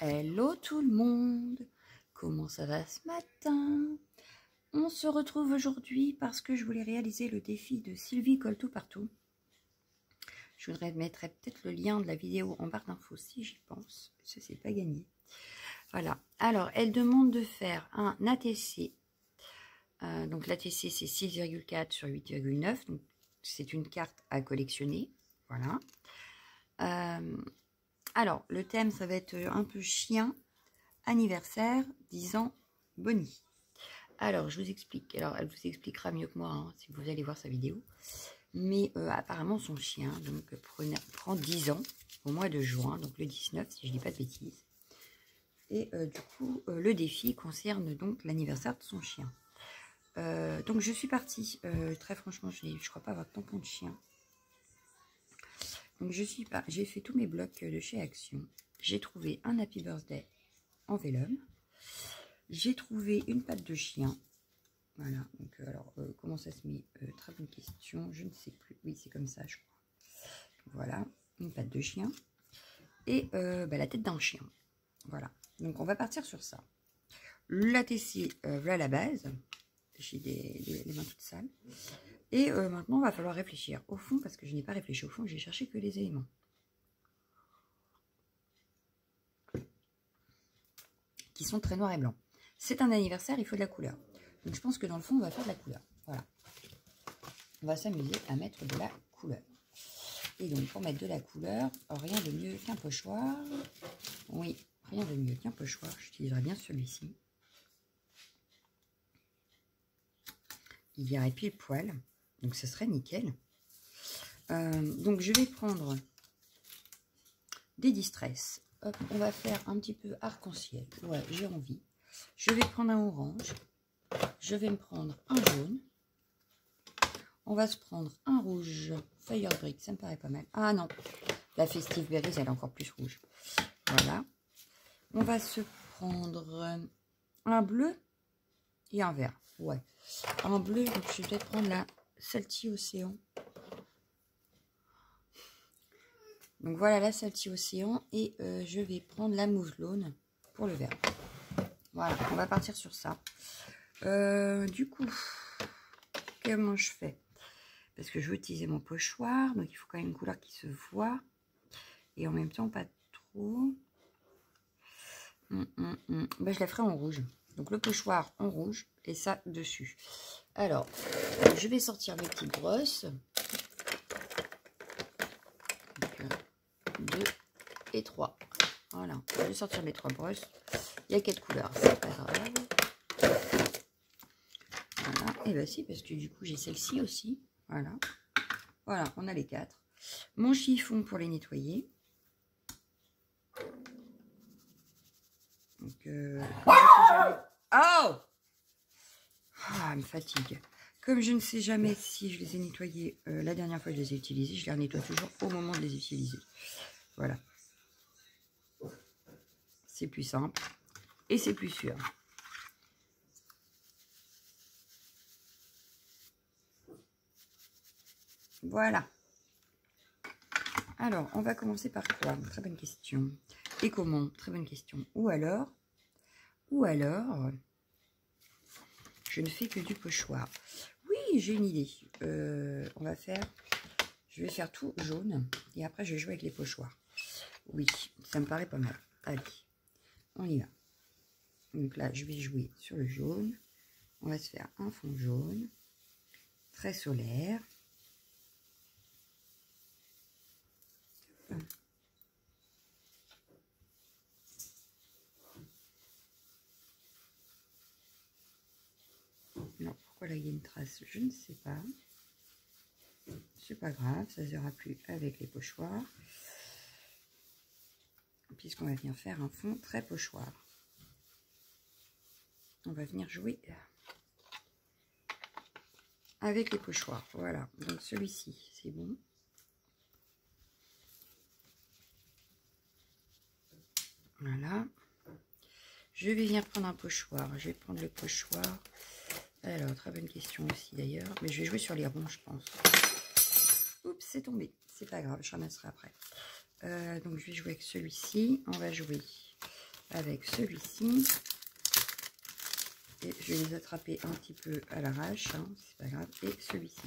Hello tout le monde, comment ça va ce matin? On se retrouve aujourd'hui parce que je voulais réaliser le défi de Sylvie Colle Tout Partout. Je voudrais mettre peut-être le lien de la vidéo en barre d'infos si j'y pense, ça c'est pas gagné. Voilà, alors elle demande de faire un ATC, donc l'ATC c'est 6,4 sur 8,9, donc c'est une carte à collectionner, voilà. Alors, le thème, ça va être un peu chien, anniversaire, 10 ans, Bonnie. Alors, je vous explique. Alors, elle vous expliquera mieux que moi, hein, si vous allez voir sa vidéo. Mais apparemment, son chien donc, prend 10 ans au mois de juin, donc le 19, si je ne dis pas de bêtises. Et du coup, le défi concerne donc l'anniversaire de son chien. Donc, je suis partie. Très franchement, je ne crois pas avoir de tampon de chien. Donc j'ai fait tous mes blocs de chez Action. J'ai trouvé un Happy Birthday en vélum. J'ai trouvé une patte de chien. Voilà. Donc alors comment ça se met? Très bonne question. Je ne sais plus. Oui, c'est comme ça, je crois. Voilà, une patte de chien et la tête d'un chien. Voilà. Donc on va partir sur ça. L'ATC, voilà la base. J'ai les mains toutes sales. Et maintenant, il va falloir réfléchir au fond, parce que je n'ai pas réfléchi au fond, j'ai cherché que les éléments. Qui sont très noirs et blancs. C'est un anniversaire, il faut de la couleur. Donc je pense que dans le fond, on va faire de la couleur. Voilà. On va s'amuser à mettre de la couleur. Et donc, pour mettre de la couleur, rien de mieux qu'un pochoir. Oui, rien de mieux qu'un pochoir. J'utiliserai bien celui-ci. Il irait pile poil. Donc, ce serait nickel. Donc, je vais prendre des distress. Hop, on va faire un petit peu arc-en-ciel. Ouais, j'ai envie. Je vais prendre un orange. Je vais me prendre un jaune. On va se prendre un rouge Fire Brick. Ça me paraît pas mal. Ah non, la Festive Berries, elle est encore plus rouge. Voilà. On va se prendre un bleu et un vert. Ouais. Un bleu, donc je vais peut-être prendre la Salty Océan. Donc voilà la Salty Océan et je vais prendre la Mouflone pour le vert. Voilà, on va partir sur ça. Du coup, comment je fais? Parce que je veux utiliser mon pochoir, donc il faut quand même une couleur qui se voit. Et en même temps, pas trop. Ben, je la ferai en rouge. Donc le pochoir en rouge et ça dessus. Alors, je vais sortir mes petites brosses. 2 et 3. Voilà, je vais sortir mes 3 brosses. Il y a 4 couleurs, c'est pas grave. Voilà, et bien si, parce que du coup j'ai celle-ci aussi. Voilà, voilà, on a les 4. Mon chiffon pour les nettoyer. Donc, oh! Ah, elle me fatigue. Comme je ne sais jamais si je les ai nettoyés la dernière fois que je les ai utilisés, je les nettoie toujours au moment de les utiliser. Voilà. C'est plus simple et c'est plus sûr. Voilà. Alors, on va commencer par quoi? Très bonne question. Et comment? Très bonne question. Ou alors, je ne fais que du pochoir. Oui, j'ai une idée. Je vais faire tout jaune et après je vais jouer avec les pochoirs. Oui, ça me paraît pas mal. Allez, on y va. Donc là, je vais jouer sur le jaune. On va se faire un fond jaune, très solaire. Alors, pourquoi là il y a une trace? Je ne sais pas. C'est pas grave, ça ne se verra plus avec les pochoirs. Puisqu'on va venir faire un fond très pochoir. On va venir jouer avec les pochoirs. Voilà, donc celui-ci, c'est bon. Voilà. Je vais venir prendre un pochoir. Je vais prendre le pochoir. Alors, très bonne question aussi d'ailleurs. Mais je vais jouer sur les ronds, je pense. Oups, c'est tombé. C'est pas grave, je ramasserai après. Donc, je vais jouer avec celui-ci. On va jouer avec celui-ci. Et je vais les attraper un petit peu à l'arrache, hein, c'est pas grave. Et celui-ci.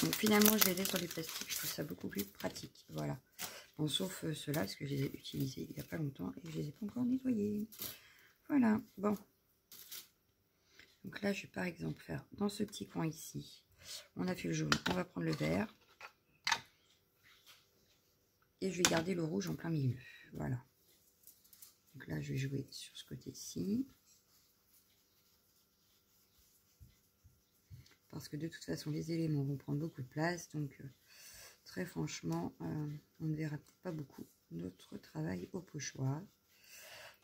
Donc finalement, je les ai sur les plastiques. Je trouve ça beaucoup plus pratique. Voilà. Bon, sauf ceux-là, parce que je les ai utilisés il n'y a pas longtemps et je les ai pas encore nettoyés. Voilà. Bon. Donc là, je vais par exemple faire dans ce petit coin ici. On a fait le jaune. On va prendre le vert. Et je vais garder le rouge en plein milieu. Voilà. Donc là, je vais jouer sur ce côté-ci. Parce que de toute façon, les éléments vont prendre beaucoup de place. Donc, très franchement, on ne verra peut-être pas beaucoup notre travail au pochoir.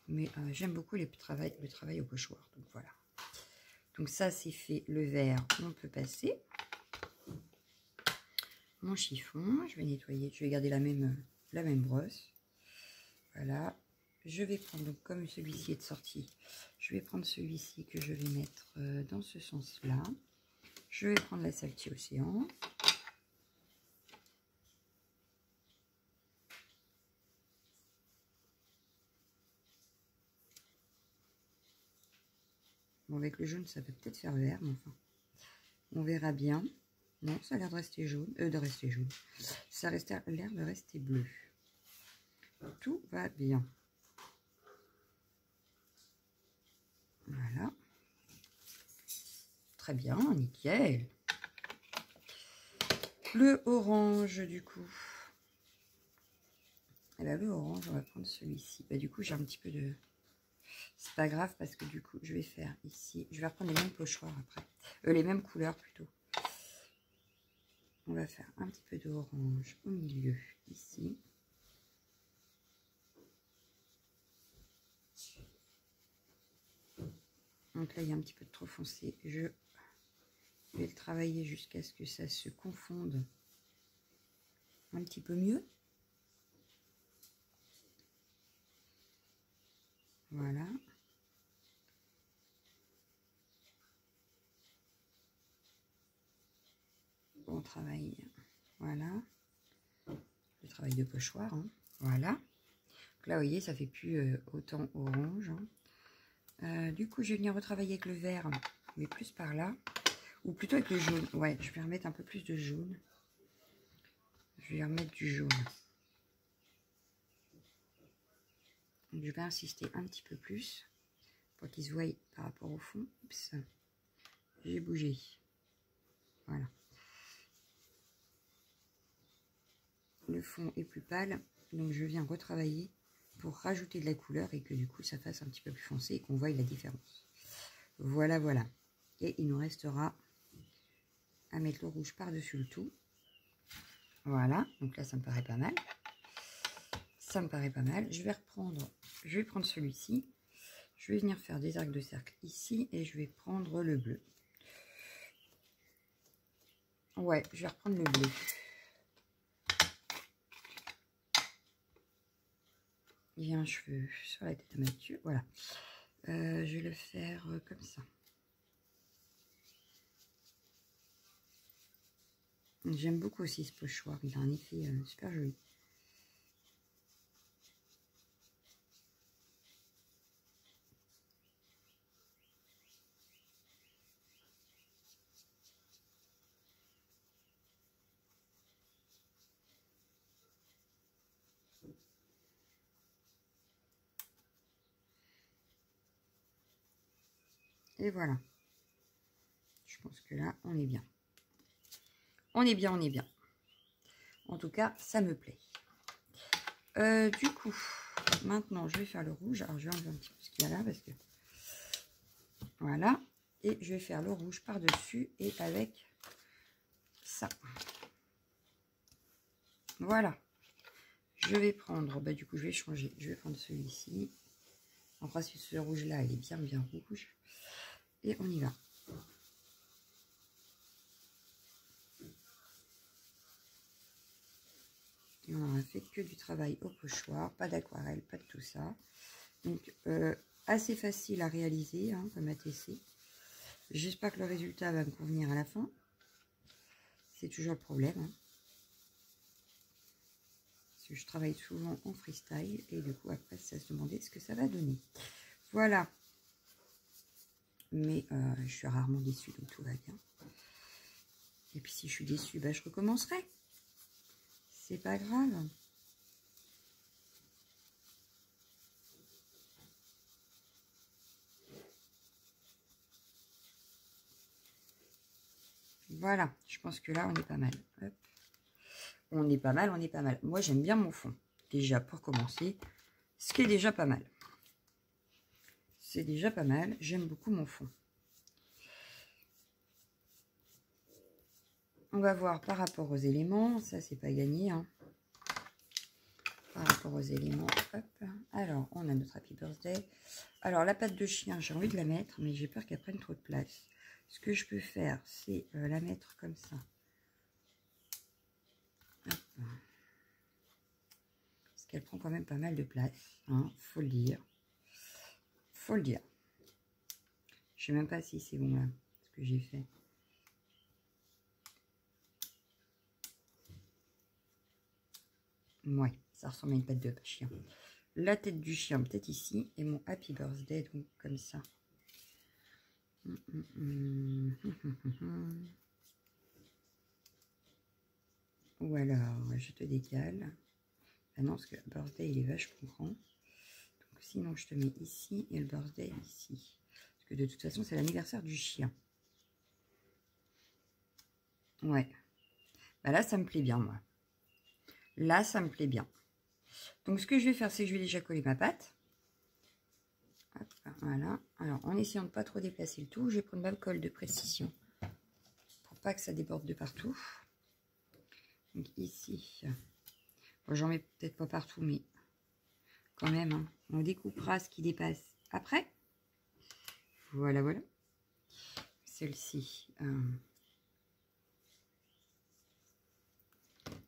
Mais j'aime beaucoup le travail au pochoir. Donc, voilà. Donc, ça, c'est fait. Le vert, on peut passer. Mon chiffon, je vais nettoyer. Je vais garder la même brosse. Voilà. Je vais prendre, donc comme celui-ci est de sortie, je vais prendre celui-ci que je vais mettre dans ce sens-là. Je vais prendre la Salty Océan. Bon, avec le jaune, ça peut peut-être faire vert, mais enfin, on verra bien. Non, ça a l'air de rester jaune, Ça a l'air de rester bleu. Tout va bien. Voilà. Très bien, nickel. Le orange, du coup. Et là, le orange, on va prendre celui-ci. Bah, du coup, j'ai un petit peu de... C'est pas grave parce que du coup, je vais faire ici... Je vais reprendre les mêmes pochoirs après. Les mêmes couleurs, plutôt. On va faire un petit peu d'orange au milieu, ici. Donc là, il y a un petit peu de trop foncé. Je vais le travailler jusqu'à ce que ça se confonde un petit peu mieux. Voilà. On travaille, voilà. Le travail de pochoir, hein. Voilà. Donc là, vous voyez, ça fait plus autant orange. Hein. Du coup, je vais venir retravailler avec le vert, mais plus par là. Ou plutôt avec le jaune. Ouais, je vais remettre un peu plus de jaune. Je vais remettre du jaune. Donc, je vais insister un petit peu plus pour qu'il se voie par rapport au fond. Oups, j'ai bougé. Voilà. Le fond est plus pâle, donc je viens retravailler pour rajouter de la couleur et que du coup ça fasse un petit peu plus foncé et qu'on voie la différence. Voilà, voilà. Et il nous restera à mettre le rouge par-dessus le tout. Voilà, donc là ça me paraît pas mal. Ça me paraît pas mal. Je vais prendre celui-ci. Je vais venir faire des arcs de cercle ici et je vais prendre le bleu. Ouais, je vais reprendre le bleu. Il y a un cheveu sur la tête de Mathieu. Voilà. Je vais le faire comme ça. J'aime beaucoup aussi ce pochoir. Il a un effet super joli. Et voilà. Je pense que là, on est bien. On est bien, on est bien. En tout cas, ça me plaît. Du coup, maintenant, je vais faire le rouge. Alors, je vais enlever un petit peu ce qu'il y a là parce que... Voilà. Et je vais faire le rouge par-dessus et avec ça. Voilà. Je vais prendre... Bah, du coup, je vais changer. Je vais prendre celui-ci. En principe, ce rouge-là, il est bien, bien rouge. Et on y va. Et on n'aura fait que du travail au pochoir, pas d'aquarelle, pas de tout ça. Donc, assez facile à réaliser, hein, comme ATC. J'espère que le résultat va me convenir à la fin. C'est toujours le problème. Hein. Parce que je travaille souvent en freestyle et du coup, après, à se demander ce que ça va donner. Voilà. Mais je suis rarement déçue, donc tout va bien. Et puis si je suis déçue, bah, je recommencerai. C'est pas grave. Voilà, je pense que là, on est pas mal. Hop. On est pas mal, on est pas mal. Moi, j'aime bien mon fond. Déjà, pour commencer, ce qui est déjà pas mal. C'est déjà pas mal. J'aime beaucoup mon fond. On va voir par rapport aux éléments. Ça, c'est pas gagné. Hein. Par rapport aux éléments. Hop. Alors, on a notre Happy Birthday. Alors, la patte de chien, j'ai envie de la mettre, mais j'ai peur qu'elle prenne trop de place. Ce que je peux faire, c'est la mettre comme ça. Hop. Parce qu'elle prend quand même pas mal de place. Hein, faut le dire. Faut le dire. Je sais même pas si c'est bon là, ce que j'ai fait. Ouais, ça ressemble à une patte de chien. La tête du chien peut-être ici et mon Happy Birthday donc comme ça. Ou alors je te décale. Ah non, parce que le birthday il est vachement grand. Donc sinon je te mets ici et le birthday ici. Parce que de toute façon c'est l'anniversaire du chien. Ouais. Bah là ça me plaît bien moi. Là ça me plaît bien. Donc ce que je vais faire c'est que je vais déjà coller ma pâte. Hop, voilà. Alors en essayant de ne pas trop déplacer le tout, je vais prendre ma colle de précision. Pour pas que ça déborde de partout. Donc ici. Bon, j'en mets peut-être pas partout mais quand même. Hein, on découpera ce qui dépasse après. Voilà, voilà. Celle-ci.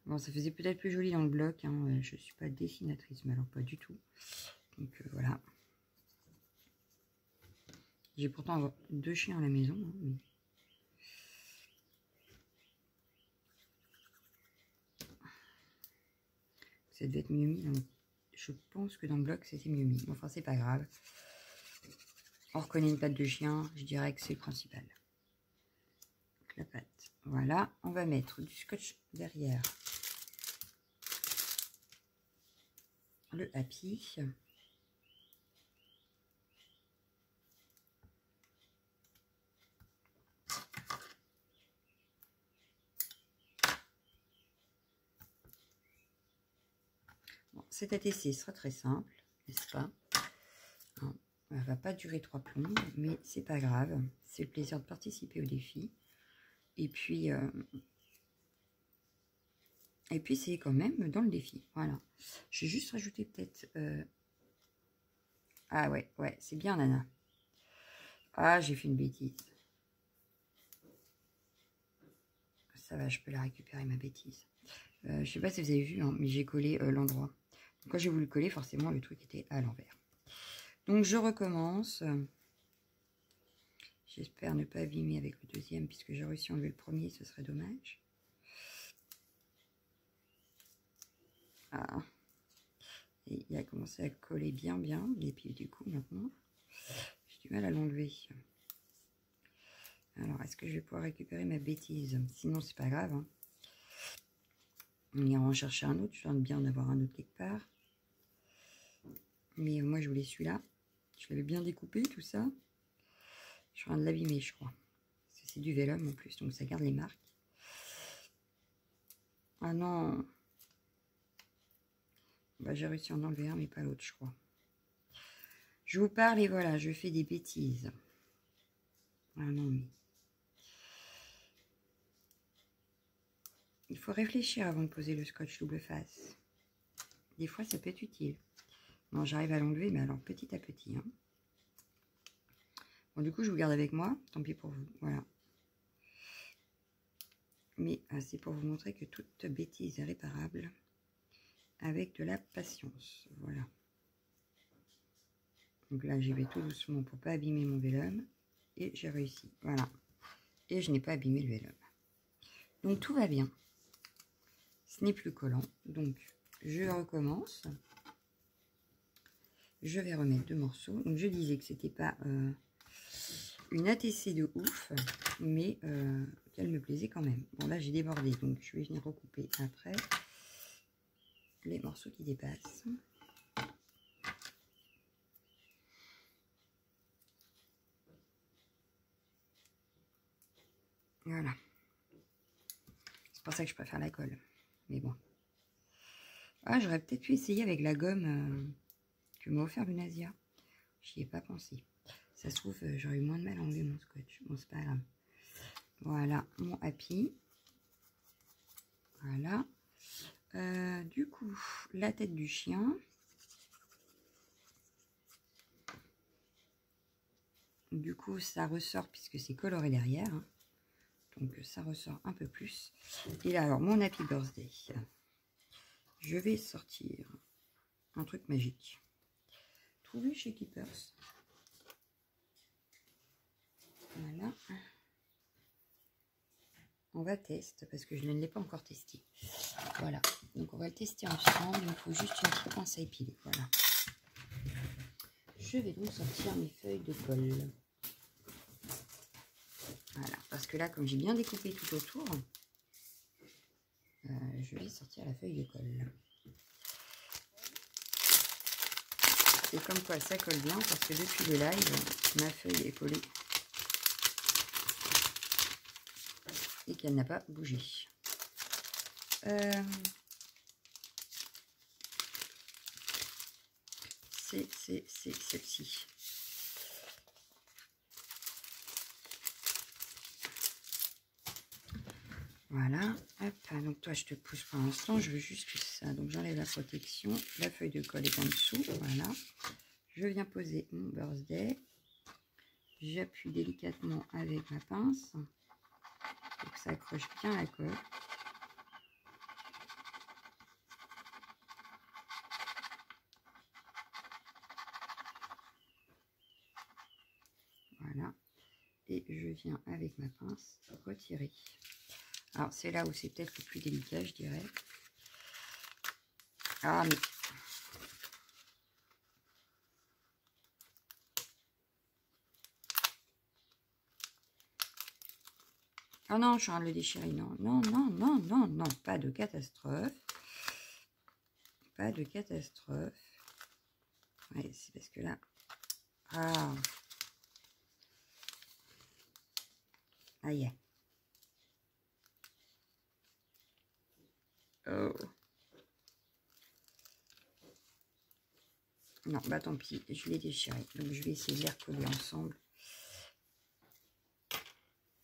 Bon, ça faisait peut-être plus joli dans le bloc. Hein. Je ne suis pas dessinatrice, mais alors pas du tout. Donc voilà. J'ai pourtant 2 chiens à la maison. Hein, mais... ça devait être mieux mis. Donc, je pense que dans le bloc, c'était mieux mis. Enfin, c'est pas grave. On reconnaît une patte de chien. Je dirais que c'est le principal. Donc, la patte. Voilà. On va mettre du scotch derrière. Le Happy. Bon, cet ATC sera très simple, n'est-ce pas? Hein, elle ne va pas durer 3 plombs, mais c'est pas grave. C'est le plaisir de participer au défi. Et puis c'est quand même dans le défi. Voilà. Je vais juste rajouter peut-être... Ah ouais, c'est bien, Nana. Ah, j'ai fait une bêtise. Ça va, je peux la récupérer, ma bêtise. Je sais pas si vous avez vu, hein, mais j'ai collé l'endroit. Quand j'ai voulu coller, forcément, le truc était à l'envers. Donc, je recommence. J'espère ne pas abîmer avec le deuxième, puisque j'ai réussi à enlever le premier, ce serait dommage. Ah. Et il a commencé à coller bien. Et puis, du coup, maintenant, j'ai du mal à l'enlever. Alors, est-ce que je vais pouvoir récupérer ma bêtise? Sinon, c'est pas grave. Hein. On ira en chercher un autre. Je viens de bien en avoir un autre quelque part. Mais moi, je voulais celui-là. Je l'avais bien découpé, tout ça. Je suis en train de l'abîmer, je crois. C'est du vélum en plus, donc ça garde les marques. Ah non. Bah, j'ai réussi à en enlever un, mais pas l'autre, je crois. Je vous parle et voilà, je fais des bêtises. Ah non, mais... il faut réfléchir avant de poser le scotch double face. Des fois, ça peut être utile. Bon, j'arrive à l'enlever, mais alors petit à petit. Hein. Bon, du coup, je vous garde avec moi. Tant pis pour vous. Voilà. Mais c'est pour vous montrer que toute bêtise est réparable avec de la patience. Voilà. Donc là, j'y vais tout doucement pour pas abîmer mon vélum. Et j'ai réussi. Voilà. Et je n'ai pas abîmé le vélum. Donc, tout va bien. Ce n'est plus collant. Donc, je recommence. je vais remettre 2 morceaux. Donc je disais que c'était pas une ATC de ouf, mais qu'elle me plaisait quand même. Bon là j'ai débordé, donc je vais venir recouper après les morceaux qui dépassent. Voilà. C'est pour ça que je préfère la colle. Mais bon. Ah, j'aurais peut-être pu essayer avec la gomme que m'a offert Lunasia. J'y ai pas pensé. Ça se trouve, j'aurais eu moins de mal à enlever mon scotch. Bon, c'est pas grave. Voilà, mon happy. Voilà. Du coup, la tête du chien. Du coup, ça ressort puisque c'est coloré derrière. Hein. Donc, ça ressort un peu plus. Et là, alors, mon happy birthday. Je vais sortir un truc magique. Trouvé chez Keepers. Voilà. On va tester parce que je ne l'ai pas encore testé. Voilà. Donc, on va le tester ensemble. Il me faut juste une petite pince à épiler. Voilà. Je vais donc sortir mes feuilles de colle. Voilà. Parce que là, comme j'ai bien découpé tout autour, je vais sortir la feuille de colle. Et comme quoi ça colle bien parce que depuis le live, ma feuille est collée et qu'elle n'a pas bougé. C'est celle-ci. Voilà, hop, donc toi je te pousse pour l'instant, je veux juste ça. Donc j'enlève la protection, la feuille de colle est en dessous, voilà. Je viens poser mon birthday. J'appuie délicatement avec ma pince pour que ça accroche bien la colle. Voilà. Et je viens avec ma pince retirer. Alors c'est là où c'est peut-être le plus délicat, je dirais. Ah mais... Ah non, je suis en train de le déchirer. Non, non, non, non, non, non. Pas de catastrophe. Pas de catastrophe. Ouais, c'est parce que là... Ah. Aïe. Oh. Non, bah tant pis, je l'ai déchiré. Donc je vais essayer de les recoller ensemble.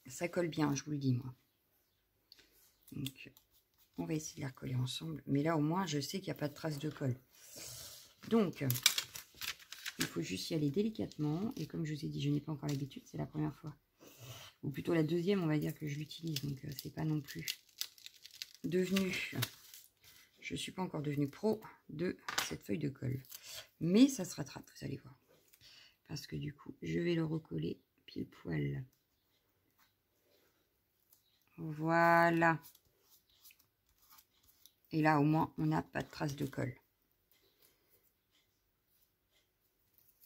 Ça colle bien, je vous le dis, moi. Donc, on va essayer de les recoller ensemble. Mais là, au moins, je sais qu'il n'y a pas de trace de colle. Donc, il faut juste y aller délicatement. Et comme je vous ai dit, je n'ai pas encore l'habitude, c'est la première fois. Ou plutôt la deuxième, on va dire que je l'utilise. Donc, c'est pas non plus devenu... Je ne suis pas encore devenue pro de cette feuille de colle. Mais ça se rattrape, vous allez voir. Parce que du coup, je vais le recoller pile poil. Voilà. Et là, au moins, on n'a pas de trace de colle.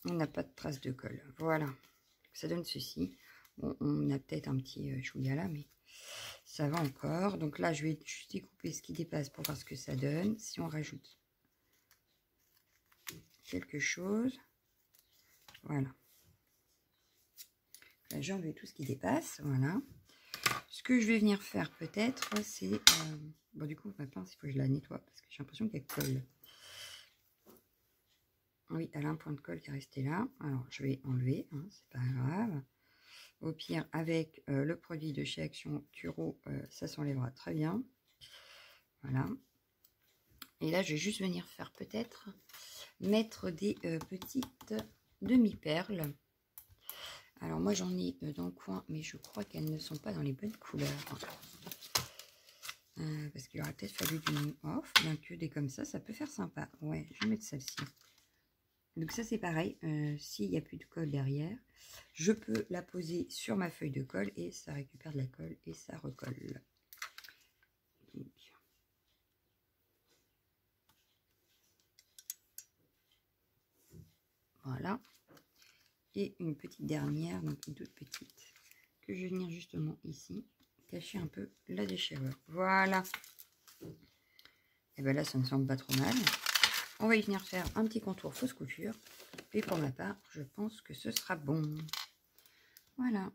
On n'a pas de trace de colle. Voilà. Ça donne ceci. Bon, on a peut-être un petit chouïa là, mais ça va encore. Donc là, je vais juste découper ce qui dépasse pour voir ce que ça donne. Si on rajoute quelque chose. Voilà. Là, j'ai enlevé tout ce qui dépasse. Voilà. Ce que je vais venir faire peut-être, c'est... bon, du coup, ma pince, il faut que je la nettoie parce que j'ai l'impression qu'elle colle. Oui, elle a un point de colle qui est resté là. Alors, je vais enlever, hein, c'est pas grave. Au pire, avec le produit de chez Action Turo, ça s'enlèvera très bien. Voilà. Et là, je vais juste venir faire peut-être mettre des petites demi-perles. Alors, moi, j'en ai dans le coin, mais je crois qu'elles ne sont pas dans les bonnes couleurs. Parce qu'il aurait peut-être fallu du off, bien que des comme ça peut faire sympa. Ouais, je vais mettre celle-ci. Donc ça, c'est pareil. S'il n'y a plus de colle derrière, je peux la poser sur ma feuille de colle et ça récupère de la colle et ça recolle. Donc, Voilà. Et une petite dernière, donc une toute petite, que je vais venir justement ici, cacher un peu la déchirure. Voilà. Et bien là, ça ne semble pas trop mal. On va y venir faire un petit contour fausse couture. Et pour ma part, je pense que ce sera bon. Voilà.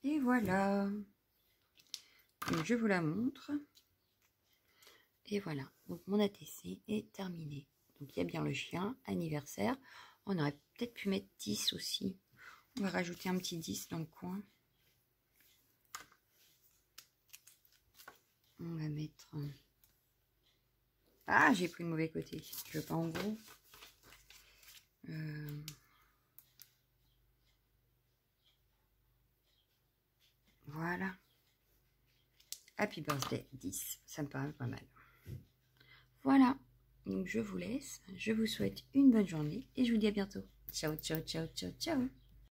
Et voilà. Donc, je vous la montre. Et voilà. Donc, mon ATC est terminé. Donc, il y a bien le chien, anniversaire. On aurait peut-être pu mettre 10 aussi. On va rajouter un petit 10 dans le coin. On va mettre... Ah, j'ai pris le mauvais côté. Je veux pas en gros. Voilà. Happy birthday 10. Ça me paraît pas mal. Voilà. Donc, je vous laisse. Je vous souhaite une bonne journée et je vous dis à bientôt. Ciao, ciao, ciao, ciao, ciao.